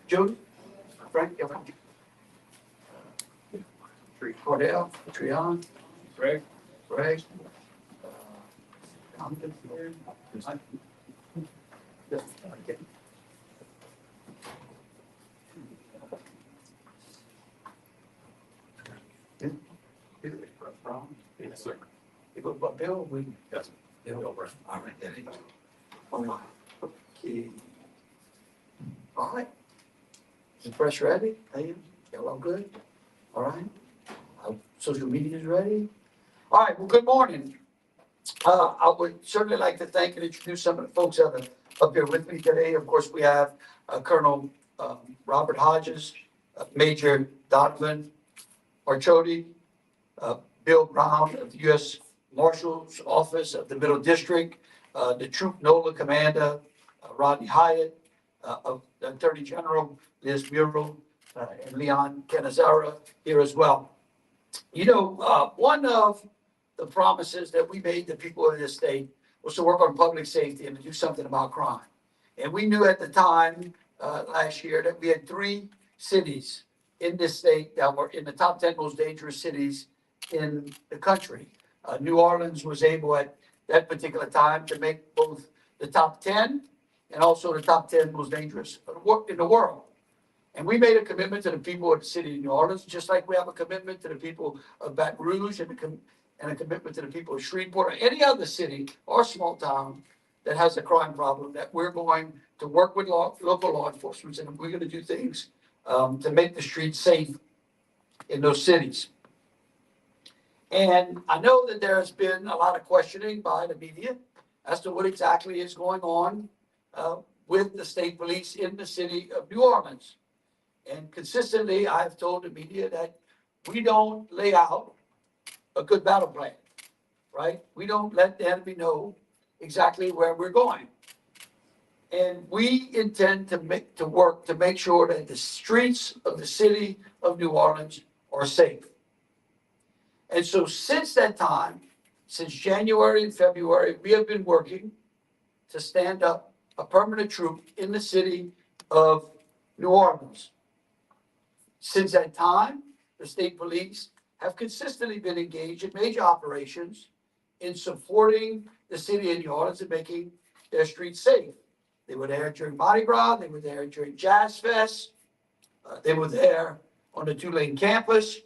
Jody, Frank, Cordell, Trion, Greg, Compton. Yes, sir. Bill, we. Yes. Bill, all right, there you go. All right. Okay. All right. Is press ready? Hey, y'all all good? All right. Social media is ready. All right. Well, good morning. I would certainly like to thank and introduce some of the folks that are up here with me today. Of course, we have Colonel Robert Hodges, Major Donovan Archodi, Bill Brown of the U.S. Marshal's Office of the Middle District, the Troop NOLA Commander, Rodney Hyatt, of the Attorney General, Liz Muriel, and Leon Canizara here as well. You know, one of the promises that we made to people in this state was to work on public safety and to do something about crime. And we knew at the time, last year, that we had 3 cities in this state that were in the top 10 most dangerous cities in the country. New Orleans was able at that particular time to make both the top 10 and also the top 10 most dangerous in the world. And we made a commitment to the people of the city of New Orleans, just like we have a commitment to the people of Baton Rouge and a commitment to the people of Shreveport or any other city or small town that has a crime problem, that we're going to work with local law enforcement, and we're going to do things to make the streets safe in those cities. And I know that there has been a lot of questioning by the media as to what exactly is going on with the state police in the city of New Orleans. And consistently, I've told the media that we don't lay out a good battle plan, right? We don't let the enemy know exactly where we're going. And we intend to work to make sure that the streets of the city of New Orleans are safe. And so since that time, since January and February, we have been working to stand up a permanent troop in the city of New Orleans. Since that time, the state police have consistently been engaged in major operations in supporting the city of New Orleans and making their streets safe. They were there during Mardi Gras, they were there during Jazz Fest, they were there on the Tulane campus.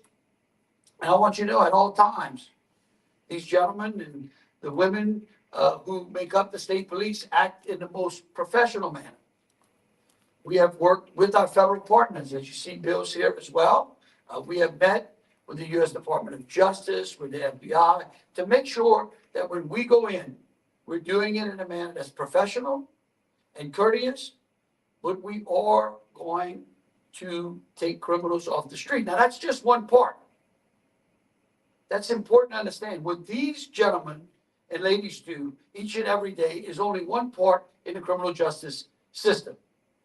And I want you to know at all times, these gentlemen and the women who make up the state police act in the most professional manner. We have worked with our federal partners, as you see Bill's here as well. We have met with the U.S. Department of Justice, with the FBI, to make sure that when we go in, we're doing it in a manner that's professional and courteous, but we are going to take criminals off the street. Now, that's just one part. That's important to understand. What these gentlemen and ladies do each and every day is only one part in the criminal justice system.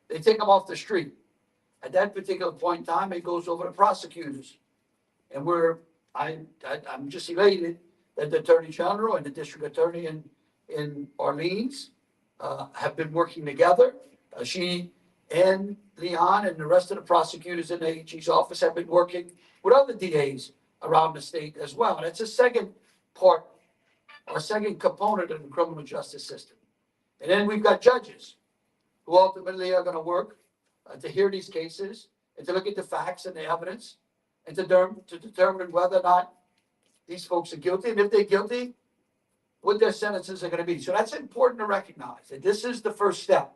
They take them off the street. At that particular point in time, it goes over to prosecutors. And I'm just elated that the Attorney General and the District Attorney in Orleans have been working together. She and Leon and the rest of the prosecutors in the AG's office have been working with other DAs around the state as well. That's a second part, or second component of the criminal justice system. And then we've got judges who ultimately are going to work to hear these cases and to look at the facts and the evidence and to determine whether or not these folks are guilty, and if they're guilty, what their sentences are going to be. So that's important to recognize that this is the first step.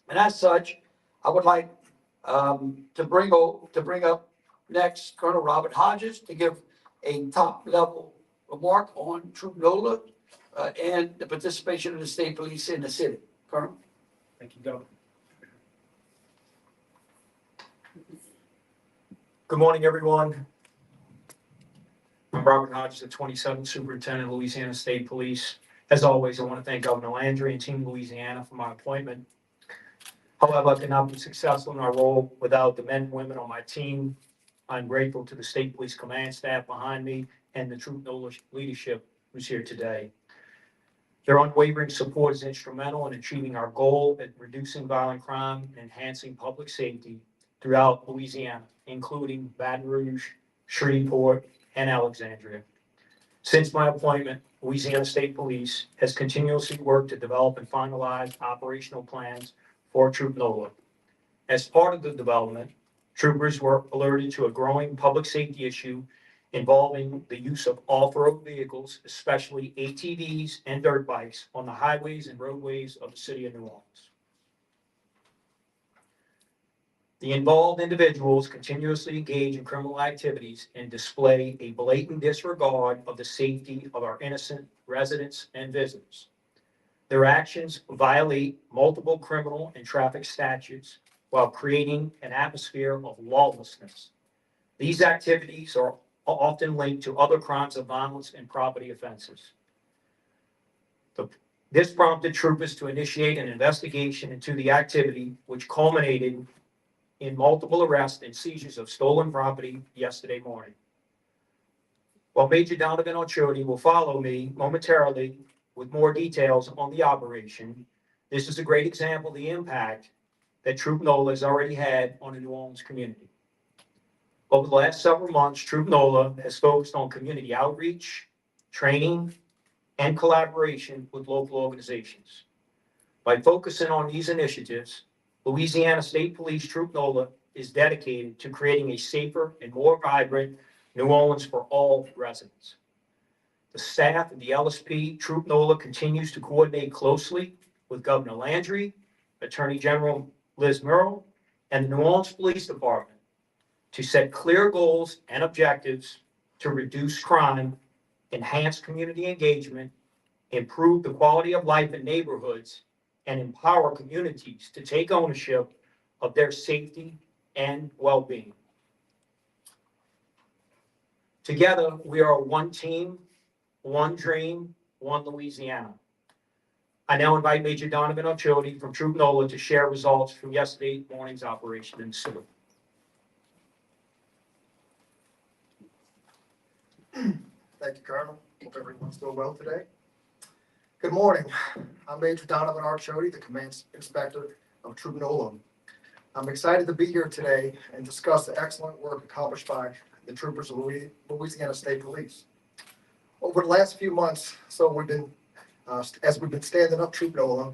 And as such, I would like to bring up next Colonel Robert Hodges to give a top-level remark on Troop NOLA and the participation of the state police in the city. Colonel? Thank you, Governor. Good morning, everyone. I'm Robert Hodges, the 27th Superintendent of Louisiana State Police. As always, I want to thank Governor Landry and Team Louisiana for my appointment. However, I cannot be successful in our role without the men and women on my team. I'm grateful to the State Police Command staff behind me and the Troop NOLA leadership who's here today. Their unwavering support is instrumental in achieving our goal at reducing violent crime and enhancing public safety throughout Louisiana, including Baton Rouge, Shreveport, and Alexandria. Since my appointment, Louisiana State Police has continuously worked to develop and finalize operational plans for Troop NOLA. As part of the development, troopers were alerted to a growing public safety issue involving the use of off-road vehicles, especially ATVs and dirt bikes, on the highways and roadways of the city of New Orleans. The involved individuals continuously engage in criminal activities and display a blatant disregard of the safety of our innocent residents and visitors. Their actions violate multiple criminal and traffic statutes while creating an atmosphere of lawlessness. These activities are often linked to other crimes of violence and property offenses. This prompted troopers to initiate an investigation into the activity, which culminated in multiple arrests and seizures of stolen property yesterday morning. While Major Donovan Archodi will follow me momentarily with more details on the operation, this is a great example of the impact that Troop NOLA has already had on the New Orleans community. Over the last several months, Troop NOLA has focused on community outreach, training, and collaboration with local organizations. By focusing on these initiatives, Louisiana State Police Troop NOLA is dedicated to creating a safer and more vibrant New Orleans for all residents. The staff of the LSP Troop NOLA continues to coordinate closely with Governor Landry, Attorney General Liz Murrill, and the New Orleans Police Department to set clear goals and objectives to reduce crime, enhance community engagement, improve the quality of life in neighborhoods, and empower communities to take ownership of their safety and well-being. Together, we are one team, one dream, one Louisiana. I now invite Major Donovan Archodi from Troop NOLA to share results from yesterday morning's operation in the city. Thank you, Colonel. Hope everyone's doing well today. Good morning. I'm Major Donovan Archodi, the Command Inspector of Troop NOLA. I'm excited to be here today and discuss the excellent work accomplished by the troopers of Louisiana State Police. Over the last few months, as we've been standing up Troop NOLA,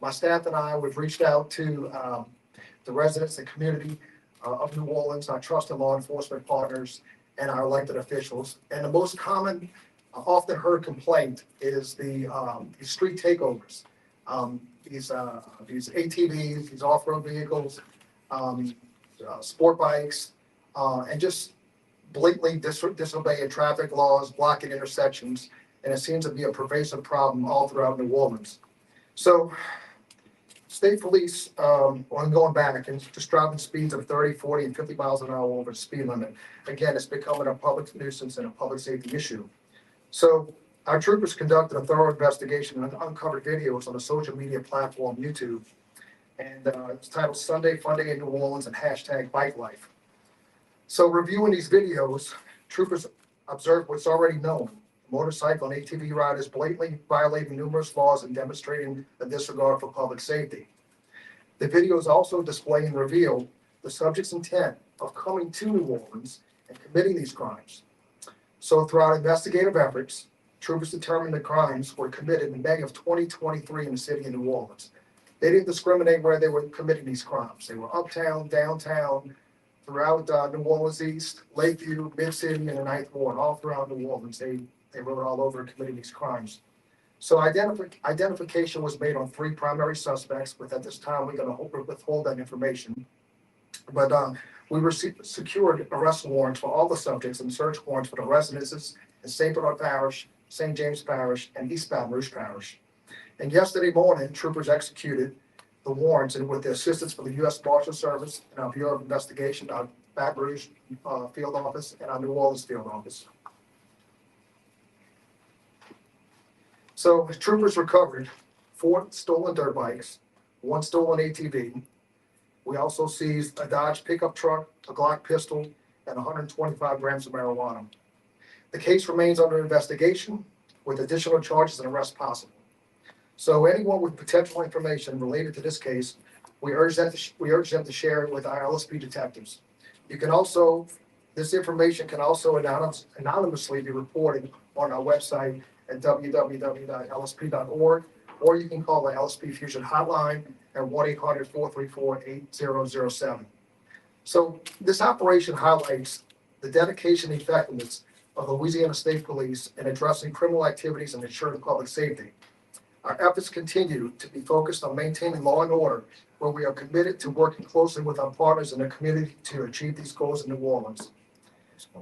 my staff and I, we've reached out to the residents and community of New Orleans, our trusted law enforcement partners, and our elected officials. And the most common, often heard complaint is the street takeovers. These ATVs, these off-road vehicles, sport bikes, and just blatantly disobeying traffic laws, blocking intersections, and it seems to be a pervasive problem all throughout New Orleans. So, state police, on going back and just driving speeds of 30, 40, and 50 miles an hour over the speed limit. Again, it's becoming a public nuisance and a public safety issue. So, our troopers conducted a thorough investigation and uncovered videos on the social media platform YouTube, and it's titled Sunday Funday in New Orleans and #BikeLife. So reviewing these videos, troopers observed what's already known. Motorcycle and ATV riders blatantly violating numerous laws and demonstrating a disregard for public safety. The videos also display and reveal the subject's intent of coming to New Orleans and committing these crimes. So throughout investigative efforts, troopers determined the crimes were committed in May of 2023 in the city of New Orleans. They didn't discriminate where they were committing these crimes. They were uptown, downtown, throughout New Orleans East, Lakeview, Mid-City, and the Ninth Ward, all throughout New Orleans. They rode all over committing these crimes. So identification was made on 3 primary suspects, but at this time, we're going to withhold that information. But we secured arrest warrants for all the subjects and search warrants for the residences in St. Bernard Parish, St. James Parish, and East Baton Rouge Parish. And yesterday morning, troopers executed the warrants, and with the assistance from the U.S. Marshal Service and our Bureau of Investigation, our Baton Rouge field office, and our New Orleans field office. So troopers recovered 4 stolen dirt bikes, one stolen ATV. We also seized a Dodge pickup truck, a Glock pistol, and 125 grams of marijuana. The case remains under investigation with additional charges and arrests possible. So anyone with potential information related to this case, we urge them to share it with our LSP detectives. You can also, this information can also anonymously be reported on our website at www.lsp.org, or you can call the LSP Fusion hotline at 1-800-434-8007. So this operation highlights the dedication and effectiveness of the Louisiana State Police in addressing criminal activities and ensuring public safety. Our efforts continue to be focused on maintaining law and order, where we are committed to working closely with our partners in the community to achieve these goals in New Orleans.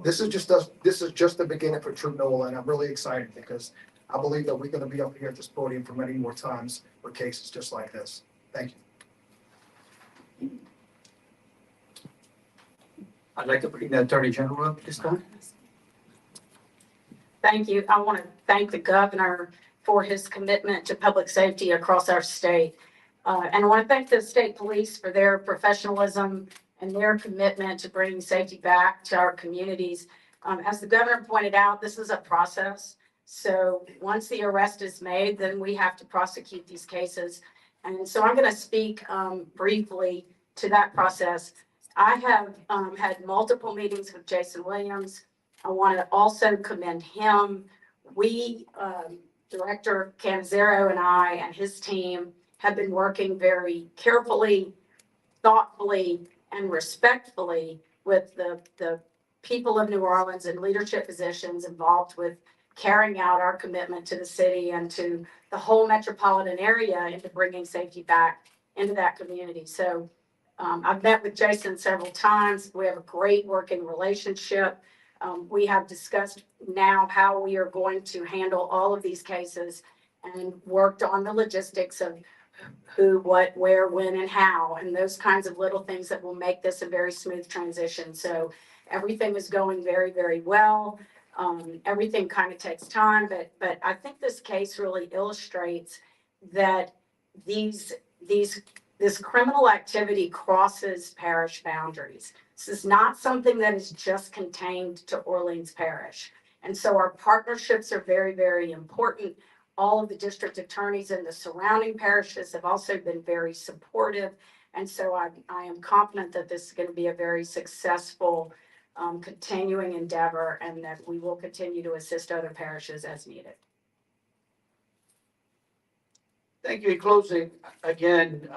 This is just the beginning for Troop NOLA, and I'm really excited because I believe that we're going to be up here at this podium for many more times with cases just like this. Thank you. I'd like to bring the Attorney General up this time. Thank you. I want to thank the governor for his commitment to public safety across our state. And I want to thank the state police for their professionalism and their commitment to bringing safety back to our communities. As the governor pointed out, this is a process. So once the arrest is made, then we have to prosecute these cases. And so I'm going to speak briefly to that process. I have had multiple meetings with Jason Williams. I want to also commend him. We, Director Canizero and I and his team have been working very carefully, thoughtfully, and respectfully with the people of New Orleans in leadership positions involved with carrying out our commitment to the city and to the whole metropolitan area into bringing safety back into that community. So I've met with Jason several times. We have a great working relationship. We have discussed now how we are going to handle all of these cases and worked on the logistics of who, what, where, when, and how, and those kinds of little things that will make this a very smooth transition. So everything is going very, very well. Everything kind of takes time, but I think this case really illustrates that this criminal activity crosses parish boundaries. This is not something that is just contained to Orleans Parish. And so our partnerships are very, very important. All of the district attorneys in the surrounding parishes have also been very supportive. And so I am confident that this is going to be a very successful continuing endeavor and that we will continue to assist other parishes as needed. Thank you. In closing, again,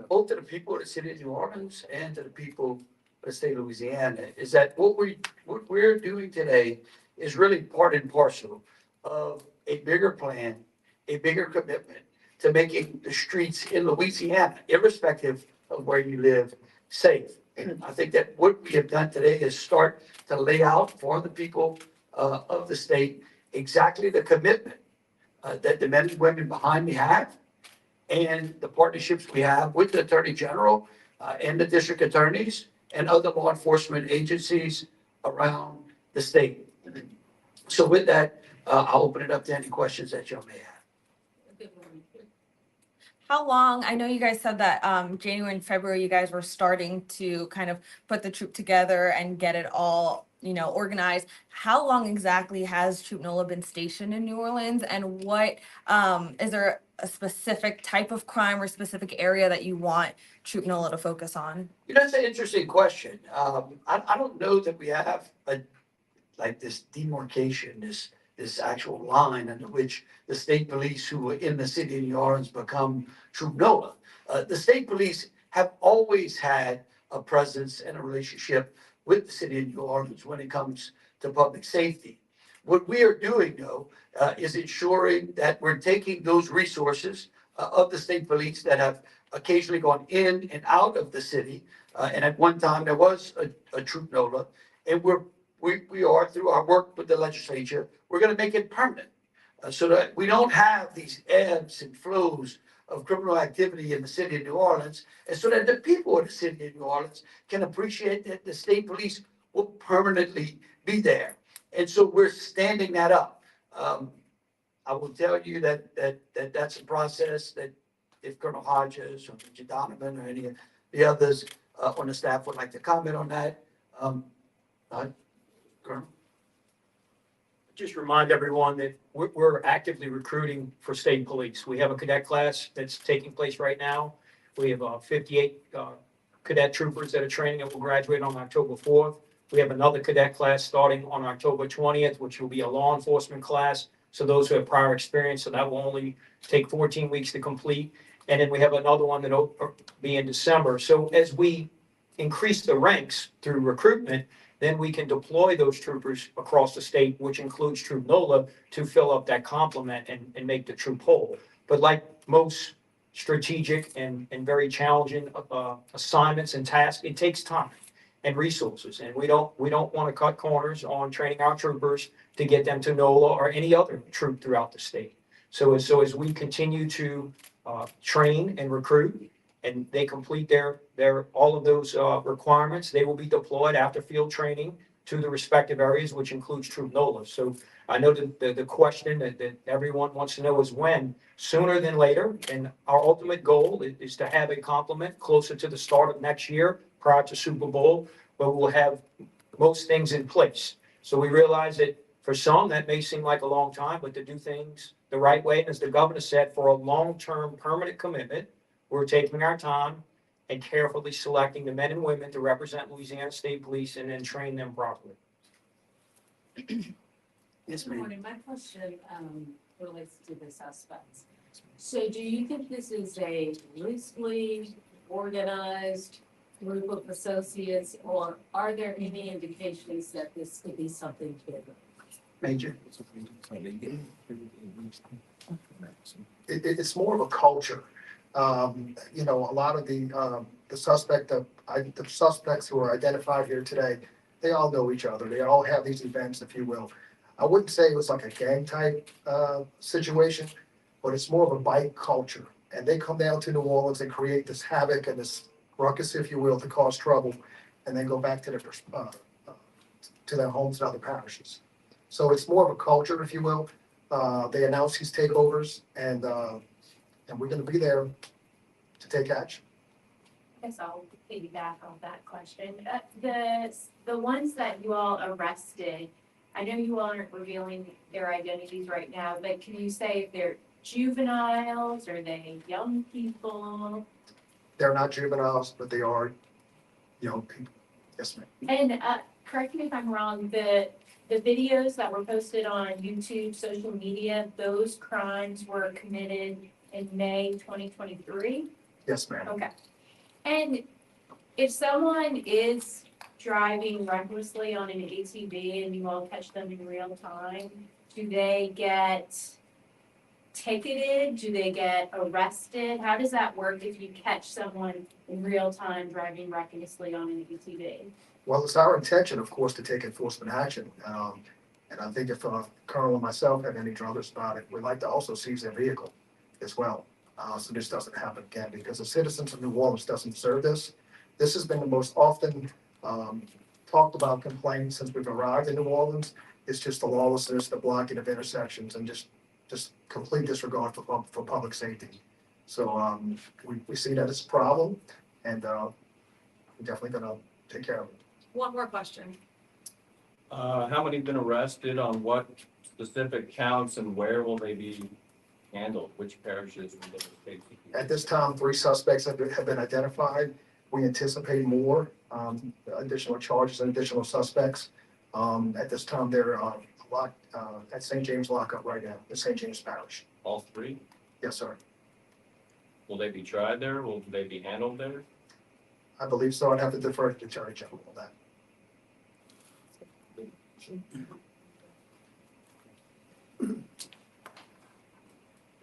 both to the people of the city of New Orleans and to the people of the state of Louisiana, is that what we're doing today is really part and parcel of a bigger plan, a bigger commitment to making the streets in Louisiana, irrespective of where you live, safe. I think that what we have done today is start to lay out for the people of the state exactly the commitment that the men and women behind me have, and the partnerships we have with the Attorney General and the district attorneys and other law enforcement agencies around the state. So with that, I'll open it up to any questions that you may have. How long, I know you guys said that January and February, you guys were starting to kind of put the troop together and get it all, organized. How long exactly has Troop NOLA been stationed in New Orleans? And what, is there a specific type of crime or specific area that you want Troop NOLA to focus on? That's an interesting question. I don't know that we have this demarcation, this actual line under which the state police who are in the city of New Orleans become Troop NOLA. The state police have always had a presence and a relationship with the city of New Orleans when it comes to public safety. What we are doing, though, is ensuring that we're taking those resources of the state police that have occasionally gone in and out of the city. And at one time, there was a Troop NOLA, and we are, through our work with the legislature, we're going to make it permanent so that we don't have these ebbs and flows of criminal activity in the city of New Orleans, and so that the people of the city of New Orleans can appreciate that the state police will permanently be there. And so we're standing that up. I will tell you that that's a process that if Colonel Hodges or Major Donovan or any of the others on the staff would like to comment on that. Colonel? Just remind everyone that we're actively recruiting for state police. We have a cadet class that's taking place right now. We have 58 cadet troopers that are training and will graduate on October 4th. We have another cadet class starting on October 20th, which will be a law enforcement class. So those who have prior experience, so that will only take 14 weeks to complete. And then we have another one that'll be in December. So as we increase the ranks through recruitment, then we can deploy those troopers across the state, which includes Troop NOLA, to fill up that complement and make the troop whole. But like most strategic and very challenging assignments and tasks, it takes time and resources. And we don't want to cut corners on training our troopers to get them to NOLA or any other troop throughout the state. So as we continue to train and recruit, and they complete their all of those requirements, they will be deployed after field training to the respective areas, which includes Troop NOLA. So I know that the question that everyone wants to know is when, sooner than later. And our ultimate goal is to have a complement closer to the start of next year, prior to Super Bowl, where we'll have most things in place. So we realize that for some, that may seem like a long time, but to do things the right way, and as the governor said, for a long-term permanent commitment, we're taking our time and carefully selecting the men and women to represent Louisiana State Police and then train them properly. Yes, Good ma'am. morning. My question relates to the suspects. So do you think this is a loosely organized group of associates, or are there any indications that this could be something bigger? Major? It's more of a culture. You know, a lot of the suspects who are identified here today, they all know each other. They all have these events, if you will. I wouldn't say it was like a gang type situation, but it's more of a bike culture. And they come down to New Orleans and create this havoc and this ruckus, if you will, to cause trouble, and then go back to their homes and other parishes. So it's more of a culture, if you will. They announce these takeovers, and we're going to be there to take action. I guess I'll piggyback on that question. The ones that you all arrested, I know you all aren't revealing their identities right now, but can you say if they're juveniles, are they young people? They're not juveniles, but they are young people. Yes, ma'am. And correct me if I'm wrong, the videos that were posted on YouTube, social media, those crimes were committed in May 2023? Yes, ma'am. Okay. And if someone is driving recklessly on an ATV and you all catch them in real time, do they get ticketed? Do they get arrested? How does that work if you catch someone in real time driving recklessly on an ATV? Well, it's our intention, of course, to take enforcement action. And I think if Colonel and myself have any druthers about it, we'd like to also seize their vehicle as well. So this doesn't happen again, because the citizens of New Orleans doesn't deserve this. This has been the most often talked about complaint since we've arrived in New Orleans. It's just the lawlessness, the blocking of intersections, and just complete disregard for public safety. So we see that as a problem, and we're definitely gonna take care of it. One more question. How many have been arrested, on what specific counts, and where will they be handled? Which parishes will they take? At this time, 3 suspects have been identified. We anticipate more additional charges and additional suspects. At this time, they're locked at St. James lockup right now, in St. James Parish. All 3? Yes, sir. Will they be tried there? Will they be handled there? I believe so. I'd have to defer to the Attorney General on that.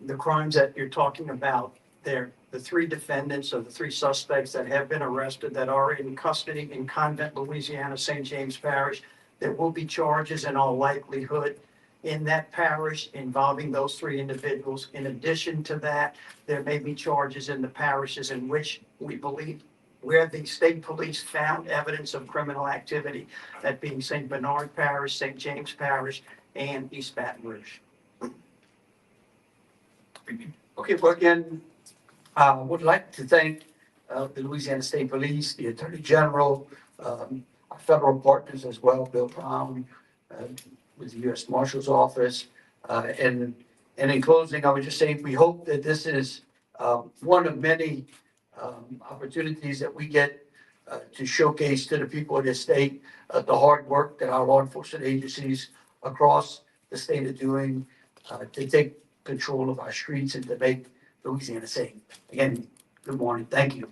The crimes that you're talking about, they're the 3 defendants or the 3 suspects that have been arrested that are in custody in Convent, Louisiana, St. James Parish. There will be charges in all likelihood in that parish involving those 3 individuals. In addition to that, there may be charges in the parishes in which we believe where the state police found evidence of criminal activity, that being St. Bernard Parish, St. James Parish, and East Baton Rouge. Okay, well, again, Would like to thank the Louisiana State Police, the Attorney General, our federal partners as well, Bill Brown, with the U.S. Marshal's Office. And in closing, I would just say, we hope that this is one of many opportunities that we get to showcase to the people of this state the hard work that our law enforcement agencies across the state are doing to take control of our streets and to make Louisiana safe. Again, good morning. Thank you.